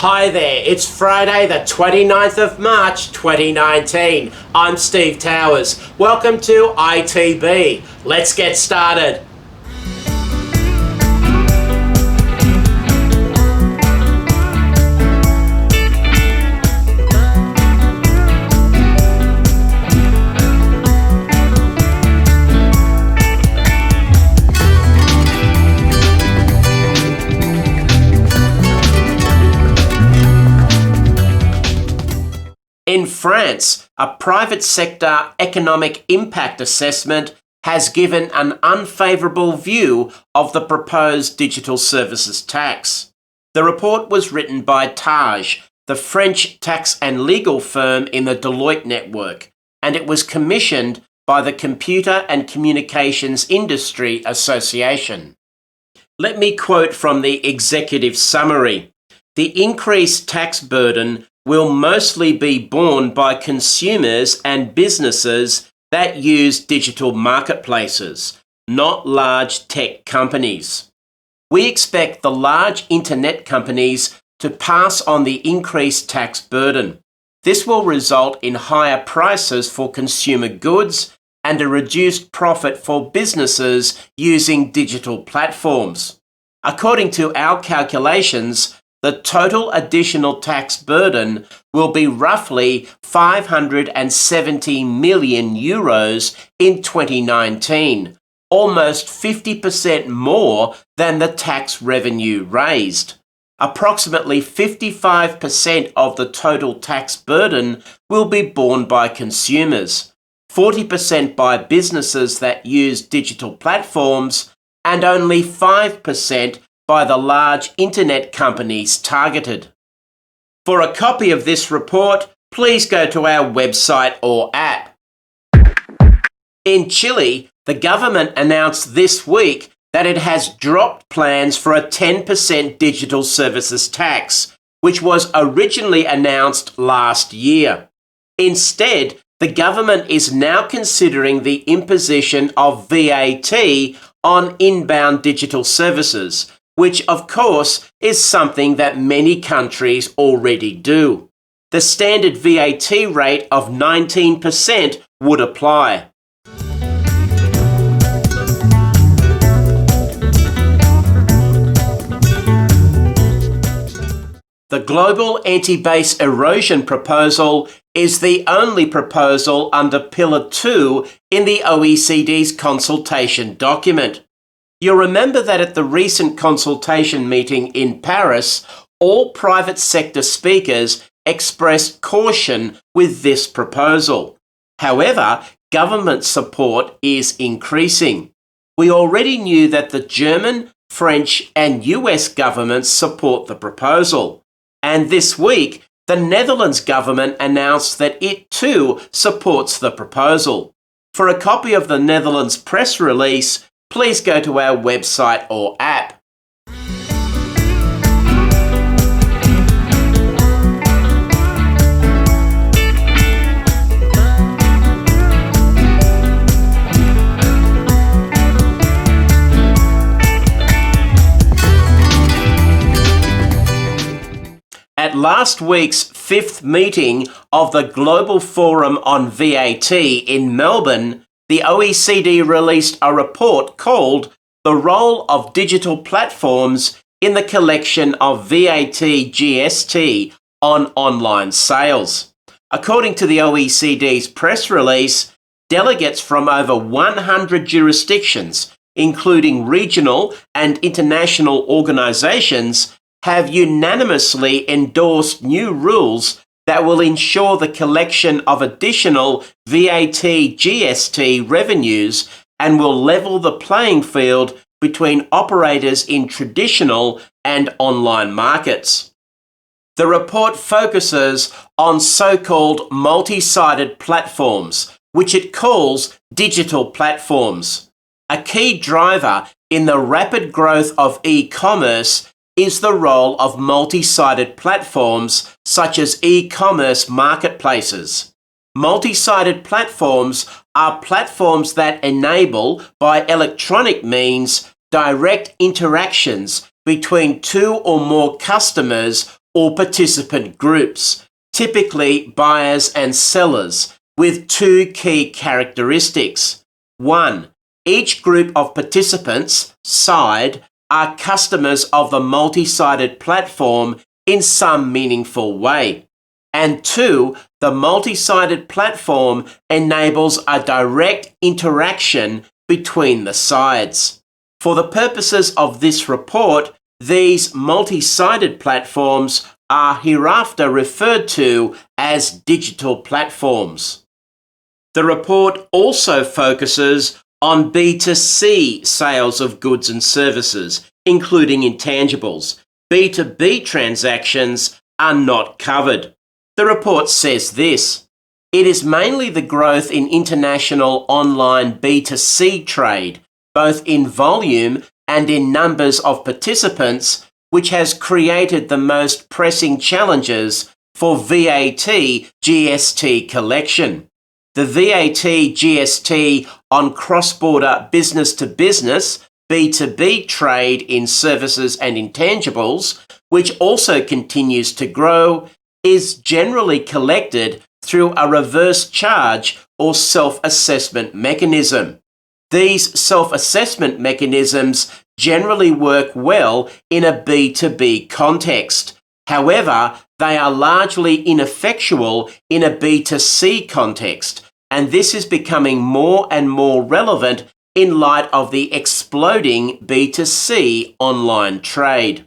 Hi there, it's Friday the 29th of March 2019. I'm Steve Towers. Welcome to ITB. Let's get started. In France, a private sector economic impact assessment has given an unfavourable view of the proposed digital services tax. The report was written by Taj, the French tax and legal firm in the Deloitte network, and it was commissioned by the Computer and Communications Industry Association. Let me quote from the executive summary. The increased tax burden will mostly be borne by consumers and businesses that use digital marketplaces, not large tech companies. We expect the large internet companies to pass on the increased tax burden. This will result in higher prices for consumer goods and a reduced profit for businesses using digital platforms. According to our calculations, the total additional tax burden will be roughly 570 million euros in 2019, almost 50% more than the tax revenue raised. Approximately 55% of the total tax burden will be borne by consumers, 40% by businesses that use digital platforms, and only 5% by the large internet companies targeted. For a copy of this report, please go to our website or app. In Chile, the government announced this week that it has dropped plans for a 10% digital services tax, which was originally announced last year. Instead, the government is now considering the imposition of VAT on inbound digital services, which of course is something that many countries already do. The standard VAT rate of 19% would apply. The Global Anti-Base Erosion proposal is the only proposal under Pillar 2 in the OECD's consultation document. You'll remember that at the recent consultation meeting in Paris, all private sector speakers expressed caution with this proposal. However, government support is increasing. We already knew that the German, French, and US governments support the proposal. And this week, the Netherlands government announced that it too supports the proposal. For a copy of the Netherlands press release, please go to our website or app. At last week's fifth meeting of the Global Forum on VAT in Melbourne, the OECD released a report called The Role of Digital Platforms in the Collection of VAT GST on Online Sales. According to the OECD's press release, delegates from over 100 jurisdictions, including regional and international organisations, have unanimously endorsed new rules that will ensure the collection of additional VAT GST revenues and will level the playing field between operators in traditional and online markets. The report focuses on so-called multi-sided platforms, which it calls digital platforms. A key driver in the rapid growth of e-commerce is the role of multi-sided platforms such as e-commerce marketplaces. Multi-sided platforms are platforms that enable, by electronic means, direct interactions between two or more customers or participant groups, typically buyers and sellers, with two key characteristics. 1. Each group of participants, side, are customers of the multi-sided platform in some meaningful way. And 2, the multi-sided platform enables a direct interaction between the sides. For the purposes of this report, these multi-sided platforms are hereafter referred to as digital platforms. The report also focuses on B2C sales of goods and services, including intangibles. B2B transactions are not covered. The report says this: it is mainly the growth in international online B2C trade, both in volume and in numbers of participants, which has created the most pressing challenges for VAT GST collection. The VAT GST on cross-border business-to-business B2B trade in services and intangibles, which also continues to grow, is generally collected through a reverse charge or self-assessment mechanism. These self-assessment mechanisms generally work well in a B2B context. However, they are largely ineffectual in a B2C context, and this is becoming more and more relevant in light of the exploding B2C online trade.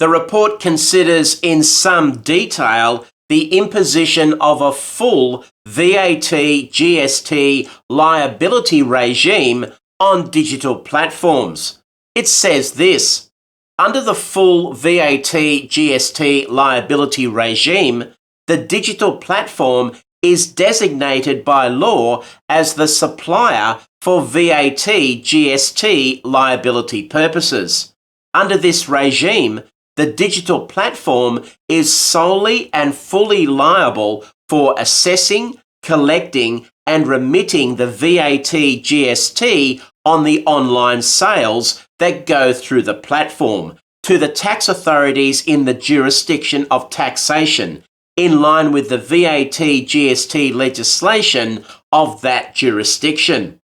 The report considers in some detail the imposition of a full VAT GST liability regime on digital platforms. It says this: under the full VAT GST liability regime, the digital platform is designated by law as the supplier for VAT GST liability purposes. Under this regime, the digital platform is solely and fully liable for assessing, collecting, and remitting the VAT GST on the online sales that go through the platform to the tax authorities in the jurisdiction of taxation, in line with the VAT GST legislation of that jurisdiction.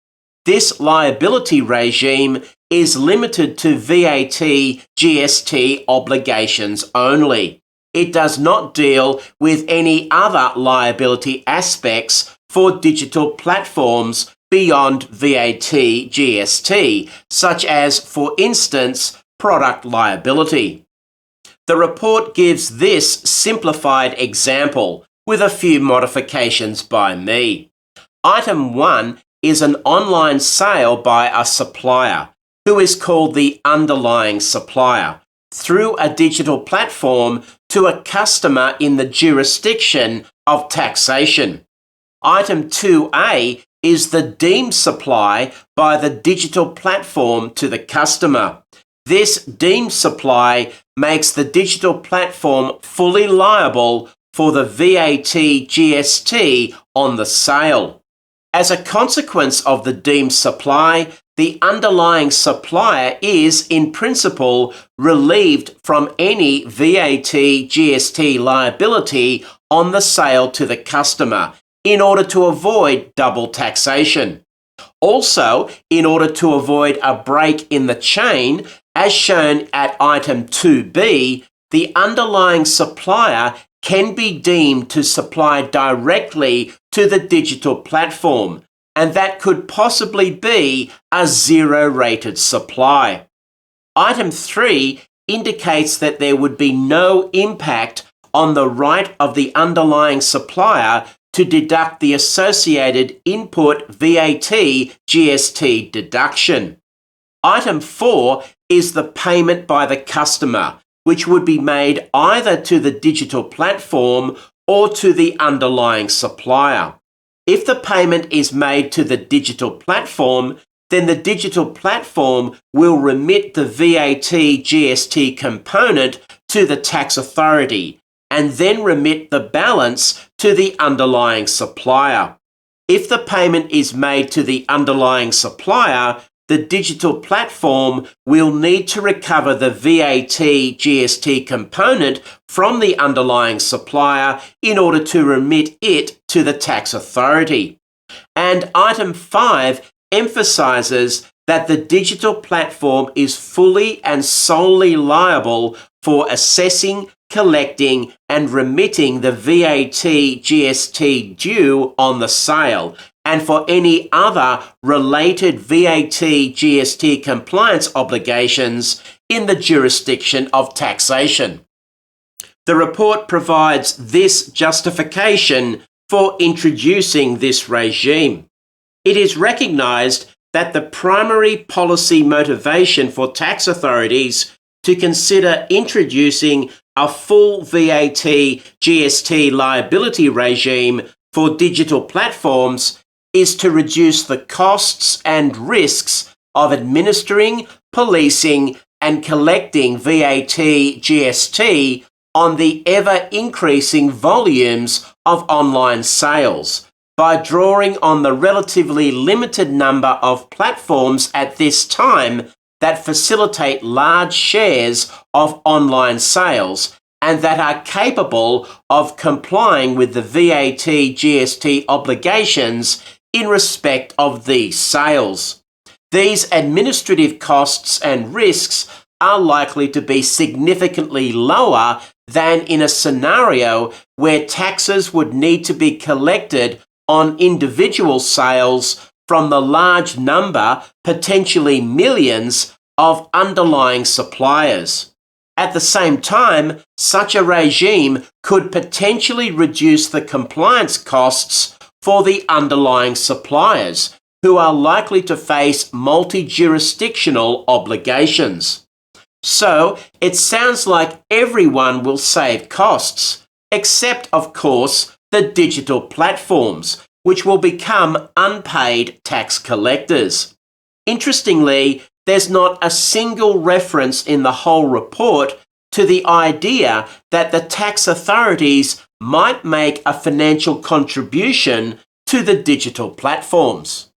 This liability regime is limited to VAT GST obligations only. It does not deal with any other liability aspects for digital platforms beyond VAT GST, such as, for instance, product liability. The report gives this simplified example with a few modifications by me. Item 1 is an online sale by a supplier, who is called the underlying supplier, through a digital platform to a customer in the jurisdiction of taxation. Item 2A is the deemed supply by the digital platform to the customer. This deemed supply makes the digital platform fully liable for the VAT GST on the sale. As a consequence of the deemed supply, the underlying supplier is, in principle, relieved from any VAT GST liability on the sale to the customer in order to avoid double taxation. Also, in order to avoid a break in the chain, as shown at item 2B, the underlying supplier can be deemed to supply directly to the digital platform, and that could possibly be a zero-rated supply. Item 3 indicates that there would be no impact on the right of the underlying supplier to deduct the associated input VAT GST deduction. Item 4 is the payment by the customer, which would be made either to the digital platform or to the underlying supplier. If the payment is made to the digital platform, then the digital platform will remit the VAT GST component to the tax authority and then remit the balance to the underlying supplier. if the payment is made to the underlying supplier, the digital platform will need to recover the VAT GST component from the underlying supplier in order to remit it to the tax authority. And item 5 emphasises that the digital platform is fully and solely liable for assessing, collecting and remitting the VAT GST due on the sale, and for any other related VAT GST compliance obligations in the jurisdiction of taxation. The report provides this justification for introducing this regime. It is recognised that the primary policy motivation for tax authorities to consider introducing a full VAT GST liability regime for digital platforms is to reduce the costs and risks of administering, policing and collecting VAT GST on the ever-increasing volumes of online sales by drawing on the relatively limited number of platforms at this time that facilitate large shares of online sales and that are capable of complying with the VAT GST obligations in respect of these sales. These administrative costs and risks are likely to be significantly lower than in a scenario where taxes would need to be collected on individual sales from the large number, potentially millions, of underlying suppliers. At the same time, such a regime could potentially reduce the compliance costs for the underlying suppliers, who are likely to face multi-jurisdictional obligations. So, it sounds like everyone will save costs, except, of course, the digital platforms, which will become unpaid tax collectors. Interestingly, there's not a single reference in the whole report to the idea that the tax authorities might make a financial contribution to the digital platforms.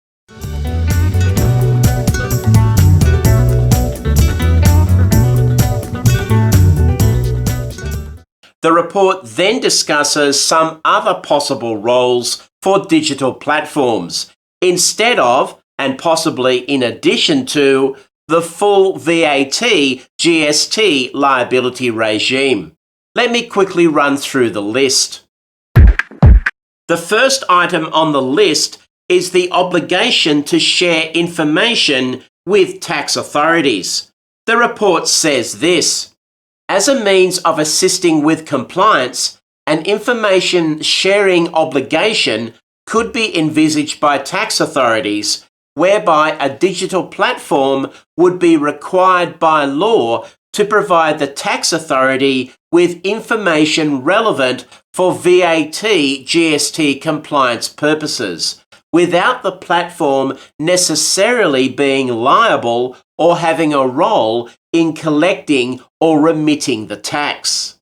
The report then discusses some other possible roles for digital platforms, instead of, and possibly in addition to, the full VAT GST liability regime. Let me quickly run through the list. The first item on the list is the obligation to share information with tax authorities. The report says this: as a means of assisting with compliance, an information sharing obligation could be envisaged by tax authorities, whereby a digital platform would be required by law to provide the tax authority with information relevant for VAT GST compliance purposes, without the platform necessarily being liable or having a role in collecting or remitting the tax.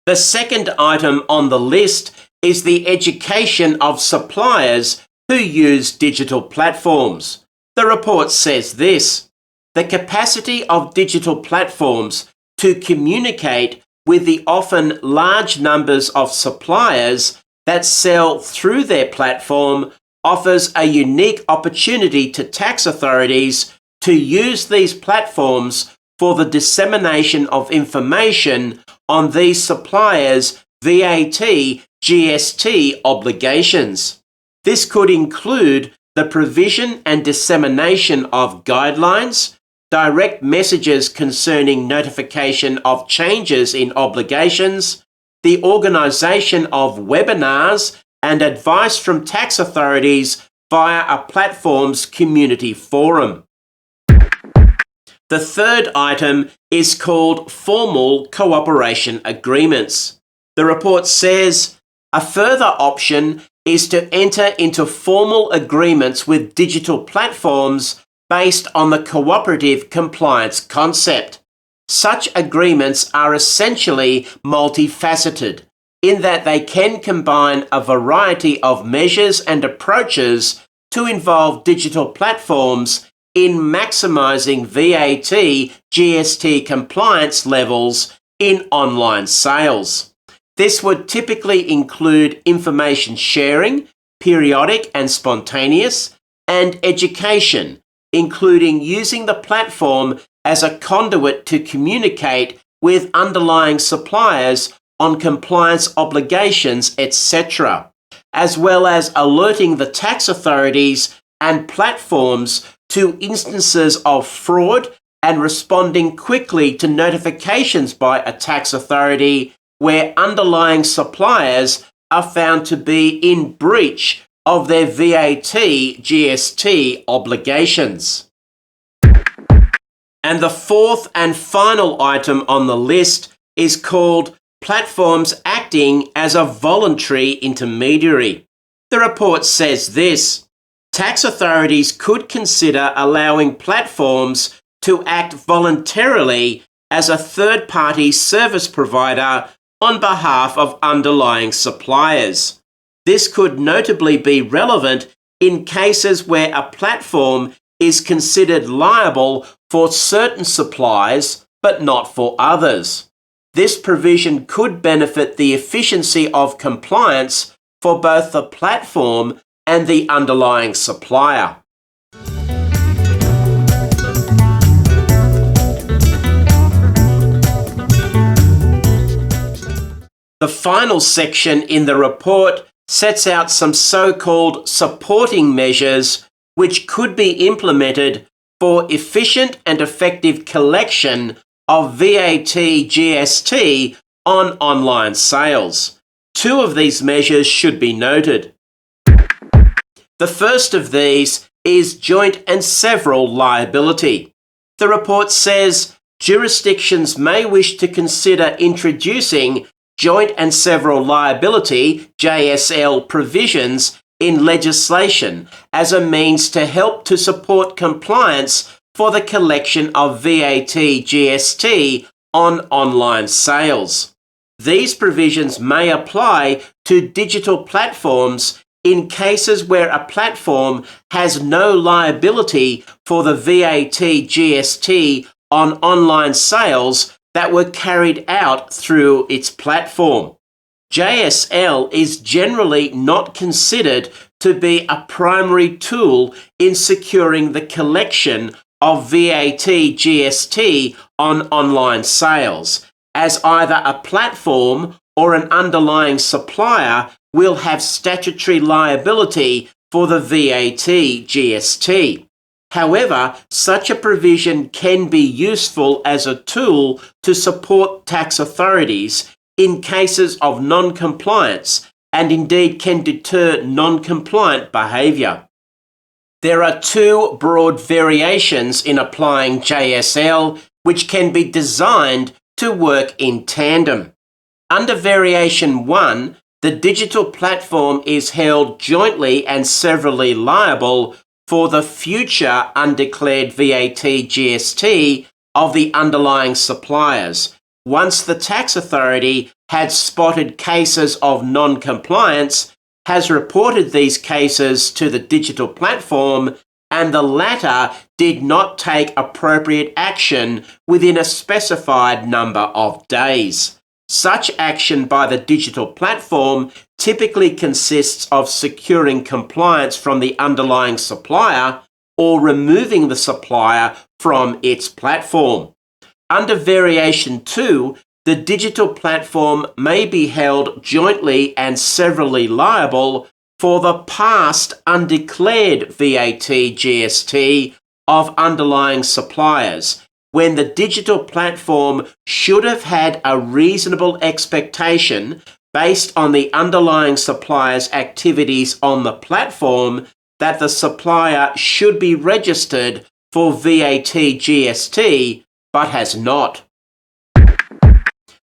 The second item on the list is the education of suppliers who use digital platforms. The report says this: the capacity of digital platforms to communicate with the often large numbers of suppliers that sell through their platform offers a unique opportunity to tax authorities to use these platforms for the dissemination of information on these suppliers' VAT GST obligations. This could include the provision and dissemination of guidelines, direct messages concerning notification of changes in obligations, the organisation of webinars, and advice from tax authorities via a platform's community forum. The third item is called formal cooperation agreements. The report says a further option is to enter into formal agreements with digital platforms based on the cooperative compliance concept. Such agreements are essentially multifaceted. in that they can combine a variety of measures and approaches to involve digital platforms in maximising VAT, GST compliance levels in online sales. This would typically include information sharing, periodic and spontaneous, and education, including using the platform as a conduit to communicate with underlying suppliers on compliance obligations, etc., as well as alerting the tax authorities and platforms to instances of fraud and responding quickly to notifications by a tax authority where underlying suppliers are found to be in breach of their VAT, GST obligations. And the fourth and final item on the list is called platforms acting as a voluntary intermediary. The report says this: tax authorities could consider allowing platforms to act voluntarily as a third-party service provider on behalf of underlying suppliers. This could notably be relevant in cases where a platform is considered liable for certain supplies but not for others. This provision could benefit the efficiency of compliance for both the platform and the underlying supplier. The final section in the report sets out some so-called supporting measures which could be implemented for efficient and effective collection of VAT, GST on online sales. Two of these measures should be noted. The first of these is joint and several liability. The report says jurisdictions may wish to consider introducing joint and several liability, JSL, provisions in legislation as a means to help to support compliance for the collection of VAT, GST on online sales. These provisions may apply to digital platforms in cases where a platform has no liability for the VAT, GST on online sales that were carried out through its platform. JSL is generally not considered to be a primary tool in securing the collection of VAT, GST on online sales, as either a platform or an underlying supplier will have statutory liability for the VAT, GST. However, such a provision can be useful as a tool to support tax authorities in cases of non-compliance and indeed can deter non-compliant behaviour. There are two broad variations in applying JSL which can be designed to work in tandem. Under Variation 1, the digital platform is held jointly and severally liable for the future undeclared VAT, GST of the underlying suppliers, once the tax authority had spotted cases of non-compliance, has reported these cases to the digital platform, and the latter did not take appropriate action within a specified number of days. Such action by the digital platform typically consists of securing compliance from the underlying supplier or removing the supplier from its platform. Under Variation 2, the digital platform may be held jointly and severally liable for the past undeclared VAT, GST of underlying suppliers, when the digital platform should have had a reasonable expectation based on the underlying supplier's activities on the platform that the supplier should be registered for VAT, GST, but has not.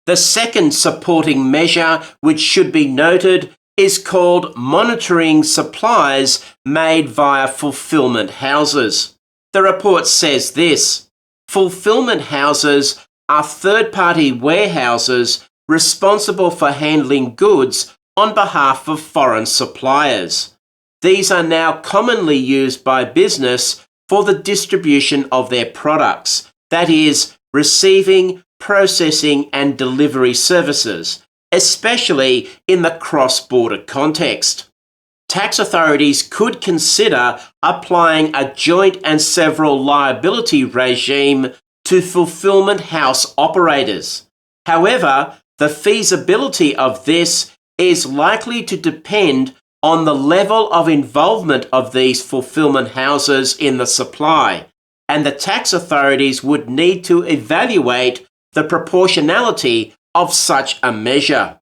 The second supporting measure which should be noted is called monitoring supplies made via fulfillment houses. The report says this: fulfillment houses are third-party warehouses responsible for handling goods on behalf of foreign suppliers. These are now commonly used by business for the distribution of their products, that is, receiving, processing and delivery services, especially in the cross-border context. Tax authorities could consider applying a joint and several liability regime to fulfillment house operators. However, the feasibility of this is likely to depend on the level of involvement of these fulfillment houses in the supply, and the tax authorities would need to evaluate the proportionality of such a measure.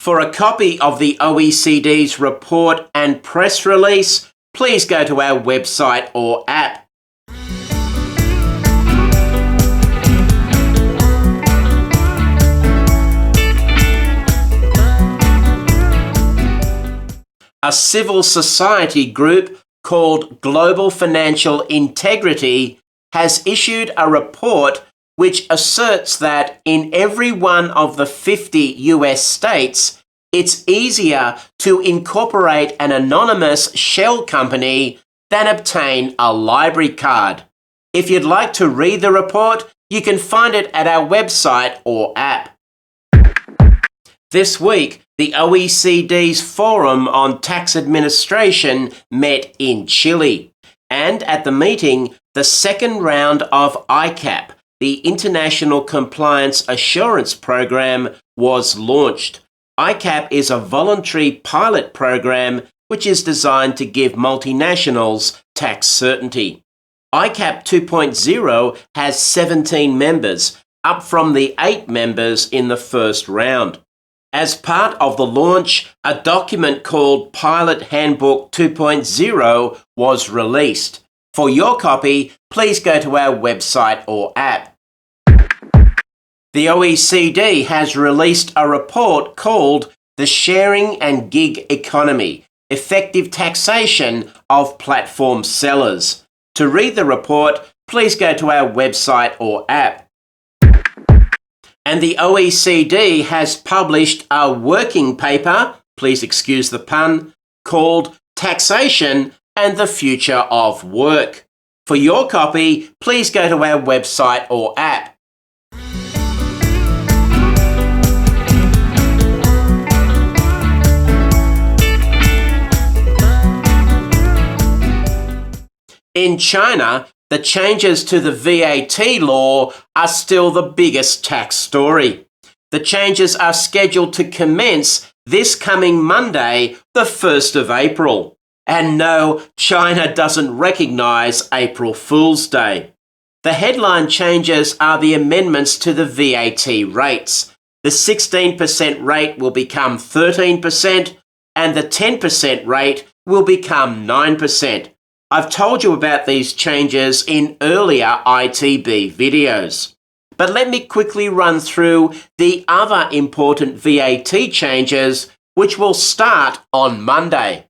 For a copy of the OECD's report and press release, please go to our website or app. A civil society group called Global Financial Integrity has issued a report which asserts that in every one of the 50 US states, it's easier to incorporate an anonymous shell company than obtain a library card. If you'd like to read the report, you can find it at our website or app. This week, the OECD's Forum on Tax Administration met in Chile, and at the meeting, the second round of ICAP, the International Compliance Assurance Program, was launched. ICAP is a voluntary pilot program which is designed to give multinationals tax certainty. ICAP 2.0 has 17 members, up from the 8 members in the first round. As part of the launch, a document called Pilot Handbook 2.0 was released. For your copy, please go to our website or app. The OECD has released a report called The Sharing and Gig Economy: Effective Taxation of Platform Sellers. To read the report, please go to our website or app. And the OECD has published a working paper, please excuse the pun, called Taxation and the Future of Work. For your copy, please go to our website or app. In China, the changes to the VAT law are still the biggest tax story. The changes are scheduled to commence this coming Monday, the 1st of April. And no, China doesn't recognise April Fool's Day. The headline changes are the amendments to the VAT rates. The 16% rate will become 13%, and the 10% rate will become 9%. I've told you about these changes in earlier ITB videos. But let me quickly run through the other important VAT changes which will start on Monday.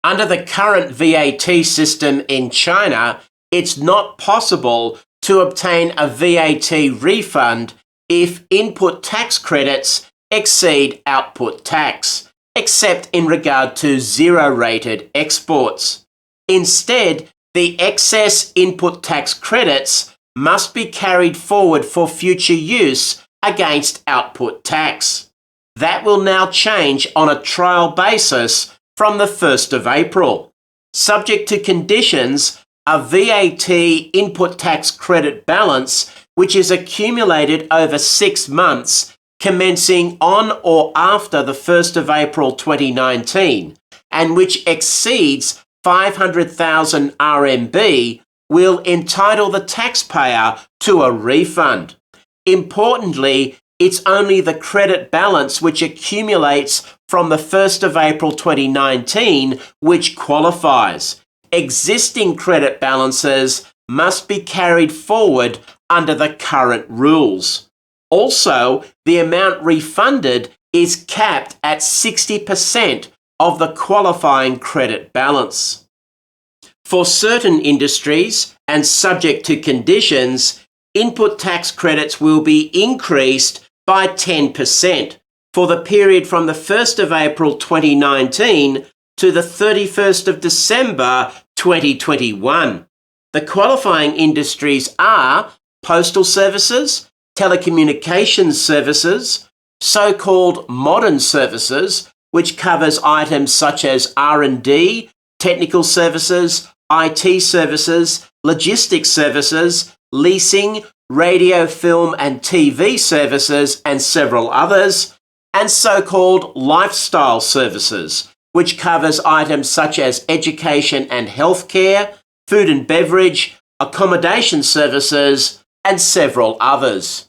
Under the current VAT system in China, it's not possible to obtain a VAT refund if input tax credits exceed output tax, except in regard to zero-rated exports. Instead, the excess input tax credits must be carried forward for future use against output tax. That will now change on a trial basis from the 1st of April. Subject to conditions, a VAT input tax credit balance which is accumulated over 6 months commencing on or after the 1st of April 2019 and which exceeds 500,000 RMB will entitle the taxpayer to a refund. Importantly, it's only the credit balance which accumulates from the 1st of April 2019 which qualifies. Existing credit balances must be carried forward under the current rules. Also, the amount refunded is capped at 60% of the qualifying credit balance. For certain industries and subject to conditions, input tax credits will be increased by 10% for the period from the 1st of April 2019 to the 31st of December 2021. The qualifying industries are postal services, telecommunications services, so-called modern services, which covers items such as R&D, technical services, IT services, logistics services, leasing, radio, film and TV services, and several others, and so-called lifestyle services, which covers items such as education and healthcare, food and beverage, accommodation services, and several others.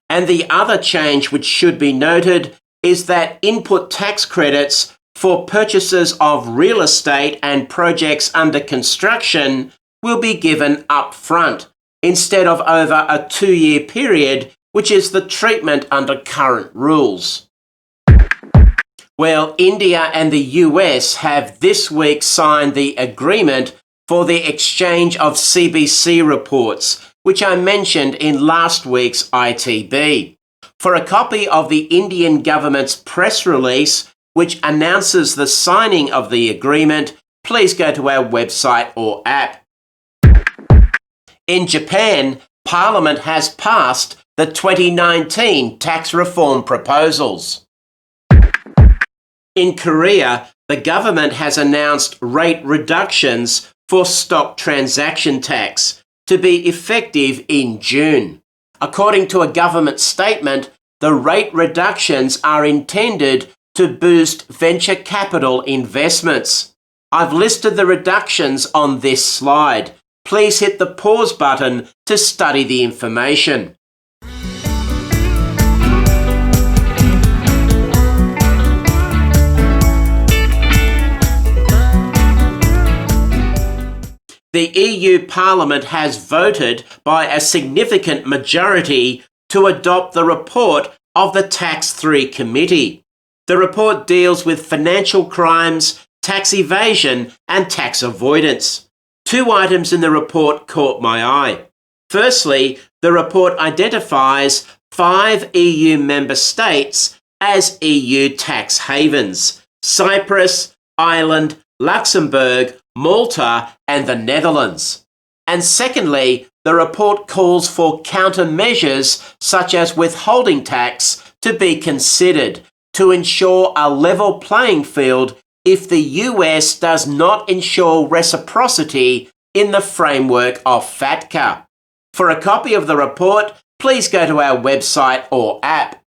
And the other change which should be noted is that input tax credits for purchases of real estate and projects under construction will be given up front instead of over a 2-year period, which is the treatment under current rules. Well, India and the US have this week signed the agreement for the exchange of CBC reports, which I mentioned in last week's ITB. For a copy of the Indian government's press release, which announces the signing of the agreement, please go to our website or app. In Japan, Parliament has passed the 2019 tax reform proposals. In Korea, the government has announced rate reductions for stock transaction tax to be effective in June. According to a government statement, the rate reductions are intended to boost venture capital investments. I've listed the reductions on this slide. Please hit the pause button to study the information. The EU Parliament has voted by a significant majority to adopt the report of the Tax 3 Committee. The report deals with financial crimes, tax evasion and tax avoidance. 2 items in the report caught my eye. Firstly, the report identifies 5 EU member states as EU tax havens: Cyprus, Ireland, Luxembourg, Malta and the Netherlands. And secondly, the report calls for countermeasures such as withholding tax to be considered to ensure a level playing field if the US does not ensure reciprocity in the framework of FATCA. For a copy of the report, please go to our website or app.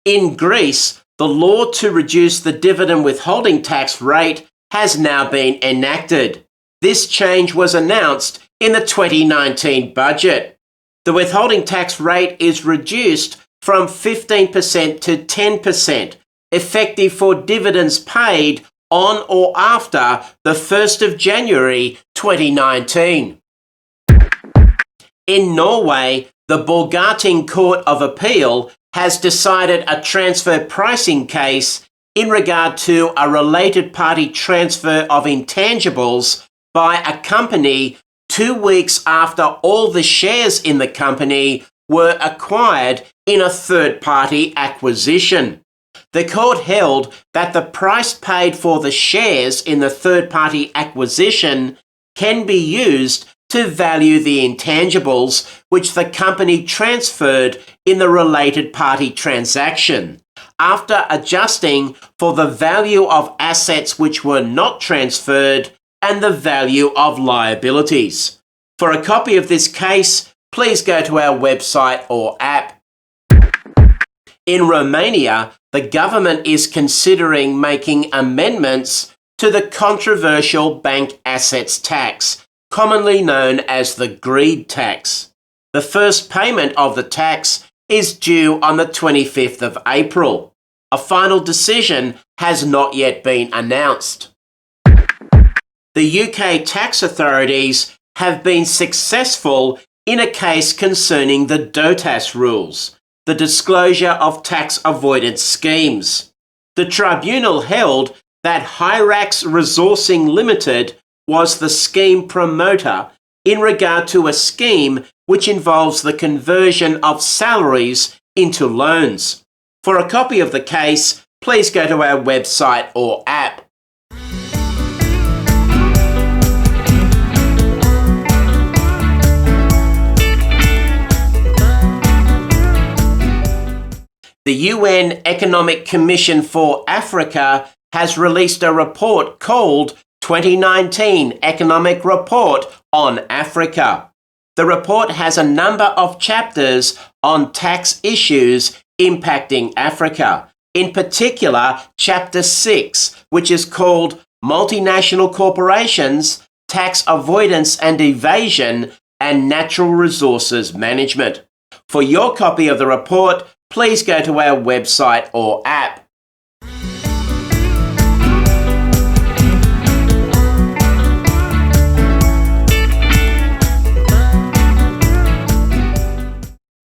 In Greece, the law to reduce the dividend withholding tax rate has now been enacted. This change was announced in the 2019 budget. The withholding tax rate is reduced from 15% to 10%, effective for dividends paid on or after the 1st of January 2019. In Norway, the Borgarting Court of Appeal has decided a transfer pricing case in regard to a related party transfer of intangibles by a company 2 weeks after all the shares in the company were acquired in a third-party acquisition. The court held that the price paid for the shares in the third-party acquisition can be used to value the intangibles which the company transferred in the related party transaction, after adjusting for the value of assets which were not transferred and the value of liabilities. For a copy of this case, please go to our website or app. In Romania, the government is considering making amendments to the controversial bank assets tax, commonly known as the greed tax. The first payment of the tax is due on the 25th of April. A final decision has not yet been announced. The UK tax authorities have been successful in a case concerning the DOTAS rules, the disclosure of tax avoidance schemes. The tribunal held that Hyrax Resourcing Limited was the scheme promoter in regard to a scheme which involves the conversion of salaries into loans. For a copy of the case, please go to our website or app. The UN Economic Commission for Africa has released a report called 2019 Economic Report on Africa. The report has a number of chapters on tax issues impacting Africa. In particular, Chapter 6, which is called Multinational Corporations, Tax Avoidance and Evasion, and Natural Resources Management. For your copy of the report, please go to our website or app.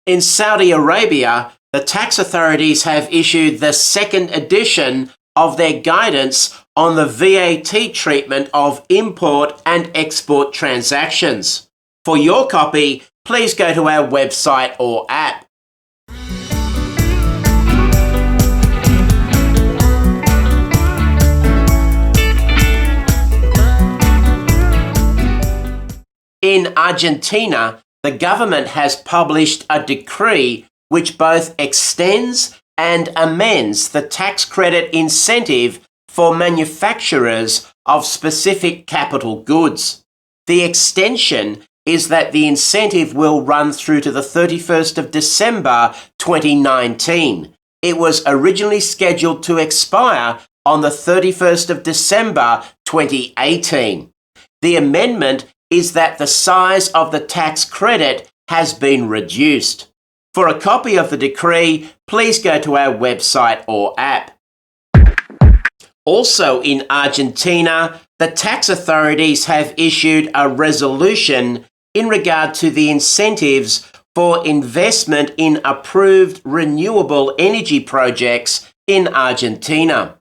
In Saudi Arabia, the tax authorities have issued the second edition of their guidance on the VAT treatment of import and export transactions. For your copy, please go to our website or app. In Argentina, the government has published a decree which both extends and amends the tax credit incentive for manufacturers of specific capital goods. The extension is that the incentive will run through to the 31st of December 2019. It was originally scheduled to expire on the 31st of December 2018. The amendment is that the size of the tax credit has been reduced. For a copy of the decree, please go to our website or app. Also in Argentina, the tax authorities have issued a resolution in regard to the incentives for investment in approved renewable energy projects in Argentina.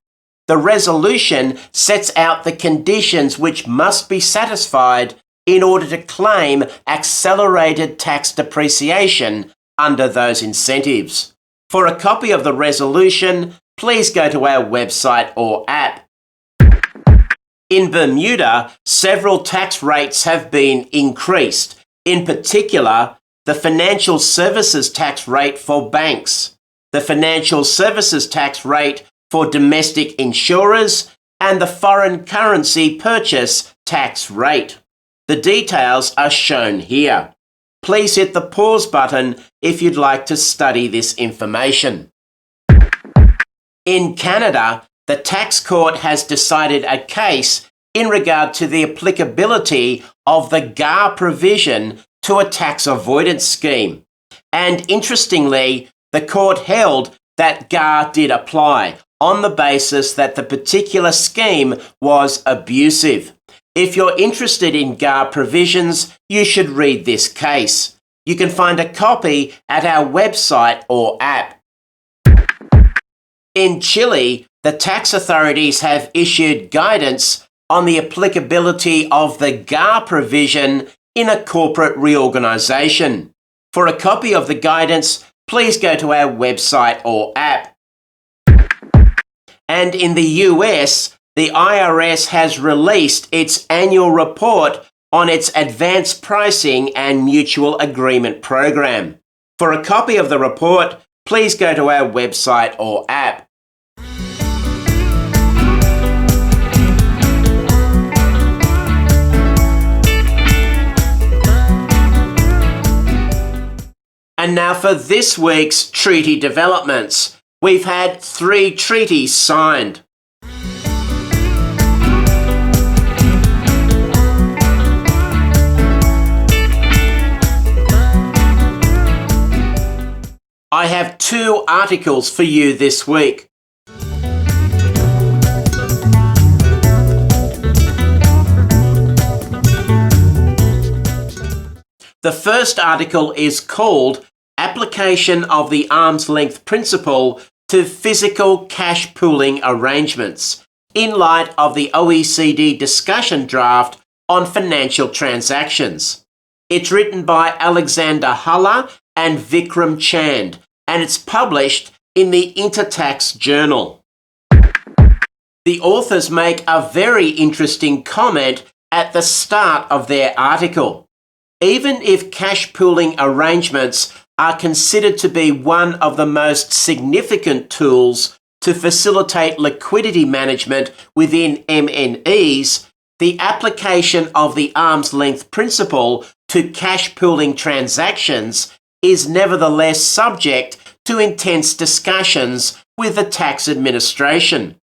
The resolution sets out the conditions which must be satisfied in order to claim accelerated tax depreciation under those incentives. For a copy of the resolution, please go to our website or app. In Bermuda, several tax rates have been increased. In particular, the financial services tax rate for banks, the financial services tax rate for domestic insurers, and the foreign currency purchase tax rate. The details are shown here. Please hit the pause button if you'd like to study this information. In Canada, the tax court has decided a case in regard to the applicability of the GAR provision to a tax avoidance scheme. And interestingly, the court held that GAR did apply on the basis that the particular scheme was abusive. If you're interested in GAR provisions, you should read this case. You can find a copy at our website or app. In Chile, the tax authorities have issued guidance on the applicability of the GAR provision in a corporate reorganization. For a copy of the guidance, please go to our website or app. And in the US, the IRS has released its annual report on its advanced pricing and mutual agreement program. For a copy of the report, please go to our website or app. And now for this week's treaty developments. We've had 3 treaties signed. I have 2 articles for you this week. The first article is called Application of the Arm's Length Principle to Physical Cash Pooling Arrangements, in light of the OECD discussion draft on financial transactions. It's written by Alexander Huller and Vikram Chand, and it's published in the Intertax Journal. The authors make a very interesting comment at the start of their article. Even if cash pooling arrangements are considered to be one of the most significant tools to facilitate liquidity management within MNEs, the application of the arm's length principle to cash pooling transactions is nevertheless subject to intense discussions with the tax administration.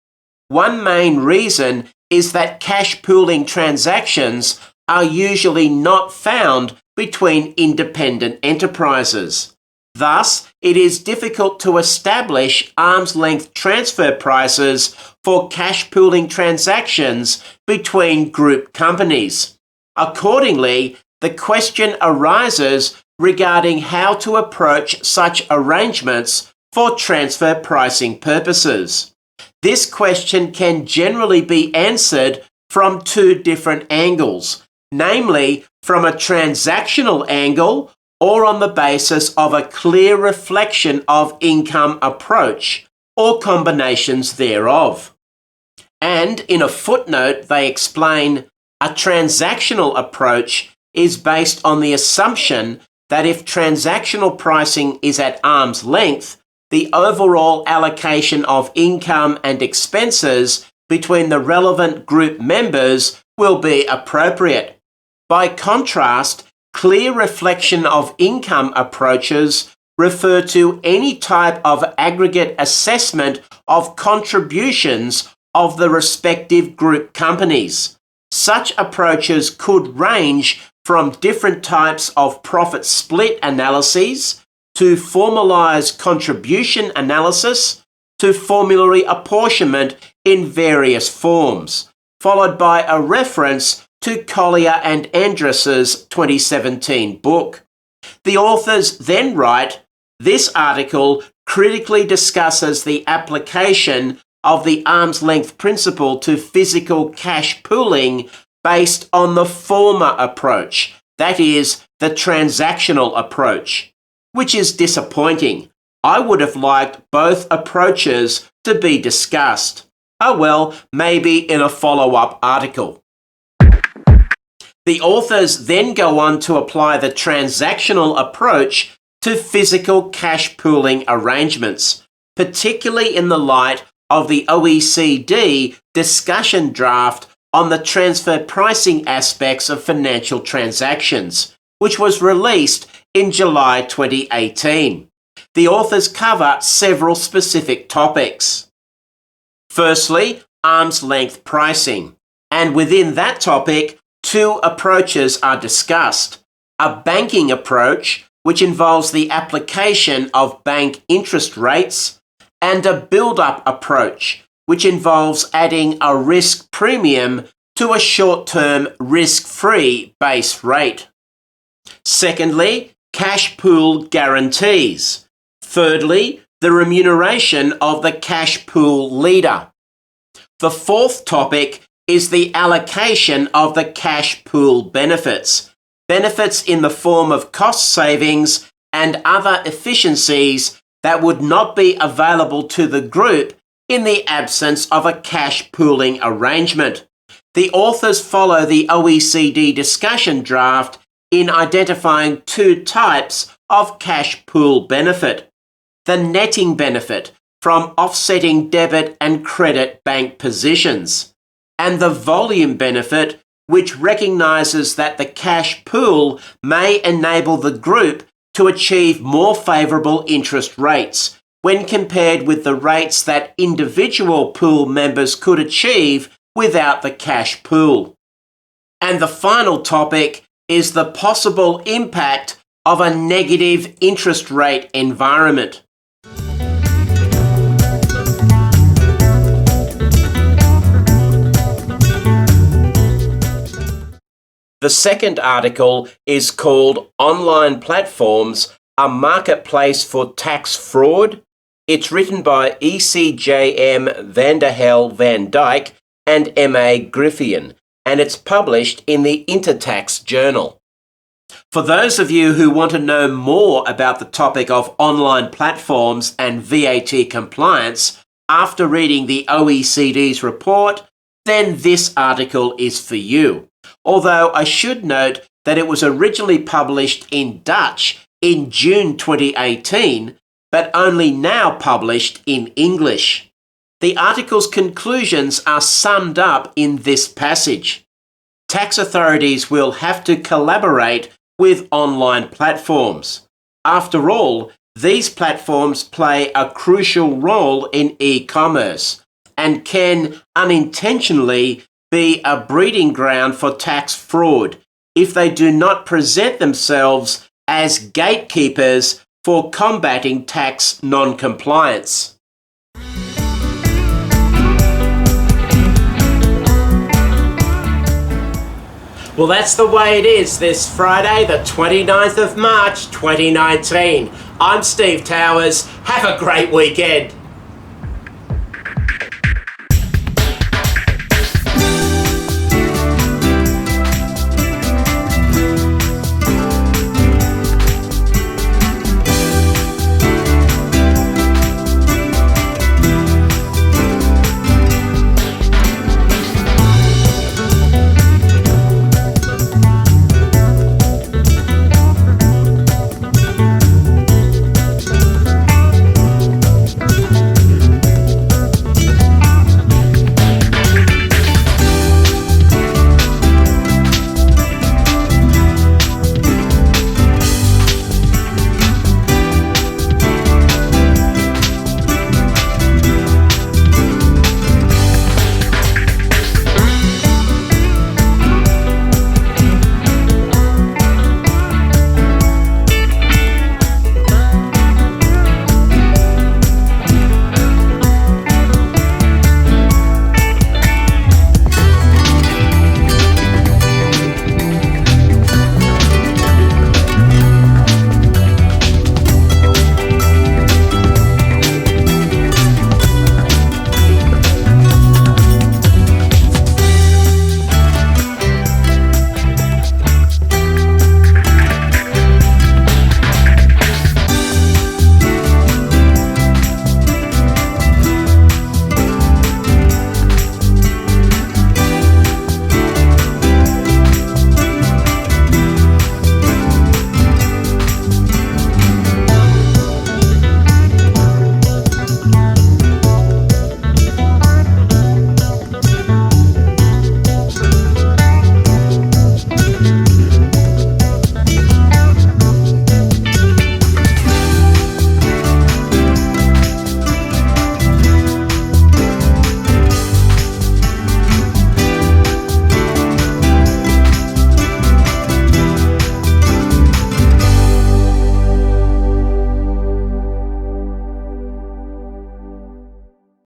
One main reason is that cash pooling transactions are usually not found between independent enterprises. Thus, it is difficult to establish arm's length transfer prices for cash pooling transactions between group companies. Accordingly, the question arises regarding how to approach such arrangements for transfer pricing purposes. This question can generally be answered from two different angles, namely from a transactional angle or on the basis of a clear reflection of income approach, or combinations thereof. And in a footnote, they explain a transactional approach is based on the assumption that if transactional pricing is at arm's length, the overall allocation of income and expenses between the relevant group members will be appropriate. By contrast, clear reflection of income approaches refer to any type of aggregate assessment of contributions of the respective group companies. Such approaches could range from different types of profit split analyses to formalized contribution analysis to formulary apportionment in various forms, followed by a reference to Collier and Andrus's 2017 book. The authors then write, "This article critically discusses the application of the arm's length principle to physical cash pooling based on the former approach, that is, the transactional approach, which is disappointing. I would have liked both approaches to be discussed. Oh well, maybe in a follow-up article." The authors then go on to apply the transactional approach to physical cash pooling arrangements, particularly in the light of the OECD discussion draft on the transfer pricing aspects of financial transactions, which was released in July 2018. The authors cover several specific topics. Firstly, arm's length pricing. And within that topic, two approaches are discussed. A banking approach, which involves the application of bank interest rates, and a build-up approach, which involves adding a risk premium to a short-term risk-free base rate. Secondly, cash pool guarantees. Thirdly, the remuneration of the cash pool leader. The fourth topic is the allocation of the cash pool benefits. Benefits in the form of cost savings and other efficiencies that would not be available to the group in the absence of a cash pooling arrangement. The authors follow the OECD discussion draft in identifying two types of cash pool benefit. The netting benefit from offsetting debit and credit bank positions, and the volume benefit, which recognises that the cash pool may enable the group to achieve more favourable interest rates when compared with the rates that individual pool members could achieve without the cash pool. And the final topic is the possible impact of a negative interest rate environment. The second article is called Online Platforms, a Marketplace for Tax Fraud. It's written by ECJM Vanderhel Van Dyke and M.A. Griffian, and it's published in the Intertax Journal. For those of you who want to know more about the topic of online platforms and VAT compliance after reading the OECD's report, then this article is for you. Although I should note that it was originally published in Dutch in June 2018, but only now published in English. The article's conclusions are summed up in this passage. Tax authorities will have to collaborate with online platforms. After all, these platforms play a crucial role in e-commerce and can unintentionally be a breeding ground for tax fraud if they do not present themselves as gatekeepers for combating tax non-compliance. Well, that's the way it is this Friday, the 29th of March, 2019. I'm Steve Towers. Have a great weekend.